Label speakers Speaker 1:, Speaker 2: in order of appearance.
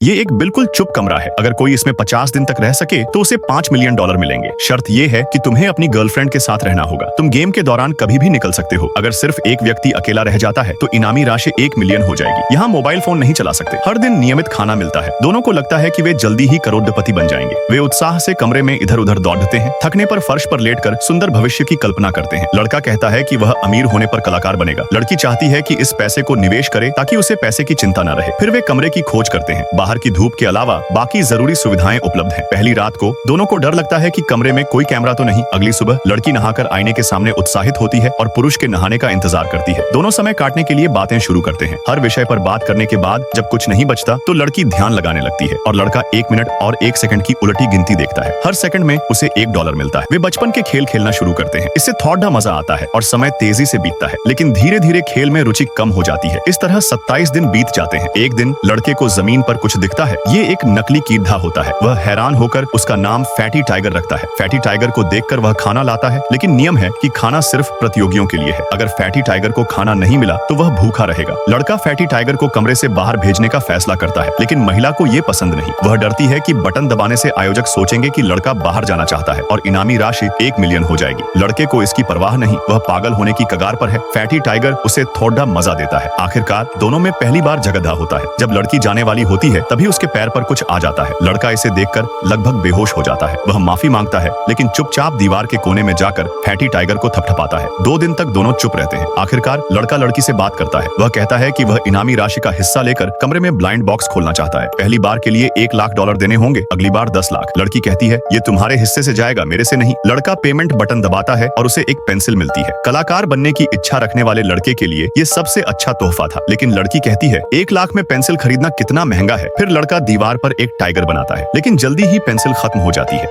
Speaker 1: ये एक बिल्कुल चुप कमरा है। अगर कोई इसमें 50 दिन तक रह सके तो उसे $5 मिलियन मिलेंगे। शर्त ये है कि तुम्हें अपनी गर्लफ्रेंड के साथ रहना होगा। तुम गेम के दौरान कभी भी निकल सकते हो। अगर सिर्फ एक व्यक्ति अकेला रह जाता है तो इनामी राशि 1 मिलियन हो जाएगी। यहाँ मोबाइल फोन नहीं चला सकते। हर दिन नियमित खाना मिलता है। दोनों को लगता है कि वे जल्दी ही करोड़पति बन जाएंगे। वे उत्साह से कमरे में इधर उधर दौड़ते हैं। थकने पर फर्श पर लेटकर सुंदर भविष्य की कल्पना करते हैं। लड़का कहता है कि वह अमीर होने पर कलाकार बनेगा। लड़की चाहती है कि इस पैसे को निवेश करे ताकि उसे पैसे की चिंता न रहे। फिर वे कमरे की खोज करते हैं। बाहर की धूप के अलावा बाकी जरूरी सुविधाएं उपलब्ध हैं। पहली रात को दोनों को डर लगता है कि कमरे में कोई कैमरा तो नहीं। अगली सुबह लड़की नहाकर आईने के सामने उत्साहित होती है और पुरुष के नहाने का इंतजार करती है। दोनों समय काटने के लिए बातें शुरू करते हैं। हर विषय पर बात करने के बाद जब कुछ नहीं बचता तो लड़की ध्यान लगाने लगती है और लड़का 1 मिनट और 1 सेकंड की उलटी गिनती देखता है। हर सेकंड में उसे $1 मिलता है। वे बचपन के खेल खेलना शुरू करते हैं। इससे थोड़ा मजा आता है और समय तेजी से बीतता है, लेकिन धीरे धीरे खेल में रुचि कम हो जाती है। इस तरह 27 दिन बीत जाते हैं। एक दिन लड़के को जमीन पर कुछ दिखता है। ये एक नकली कीड़ा होता है। वह हैरान होकर उसका नाम फैटी टाइगर रखता है। फैटी टाइगर को देखकर वह खाना लाता है, लेकिन नियम है कि खाना सिर्फ प्रतियोगियों के लिए है। अगर फैटी टाइगर को खाना नहीं मिला तो वह भूखा रहेगा। लड़का फैटी टाइगर को कमरे से बाहर भेजने का फैसला करता है, लेकिन महिला को ये पसंद नहीं। वह डरती है कि बटन दबाने से आयोजक सोचेंगे कि लड़का बाहर जाना चाहता है और इनामी राशि 1 मिलियन हो जाएगी। लड़के को इसकी परवाह नहीं। वह पागल होने की कगार पर है। फैटी टाइगर उसे थोड़ा मजा देता है। आखिरकार दोनों में पहली बार झगड़ा होता है। जब लड़की जाने वाली होती है तभी उसके पैर पर कुछ आ जाता है। लड़का इसे देखकर लगभग बेहोश हो जाता है। वह माफी मांगता है, लेकिन चुपचाप दीवार के कोने में जाकर फैटी टाइगर को थपथपाता है। 2 दिन तक दोनों चुप रहते हैं। आखिरकार लड़का लड़की से बात करता है। वह कहता है कि वह इनामी राशि का हिस्सा लेकर कमरे में ब्लाइंड बॉक्स खोलना चाहता है। पहली बार के लिए $1 लाख देने होंगे, अगली बार 10 लाख। लड़की कहती है ये तुम्हारे हिस्से से जाएगा, मेरे से नहीं। लड़का पेमेंट बटन दबाता है और उसे एक पेंसिल मिलती है। कलाकार बनने की इच्छा रखने वाले लड़के के लिए ये सबसे अच्छा तोहफा था, लेकिन लड़की कहती है 1 लाख में पेंसिल खरीदना कितना महंगा है। फिर लड़का दीवार पर एक टाइगर बनाता है, लेकिन जल्दी ही पेंसिल खत्म हो जाती है।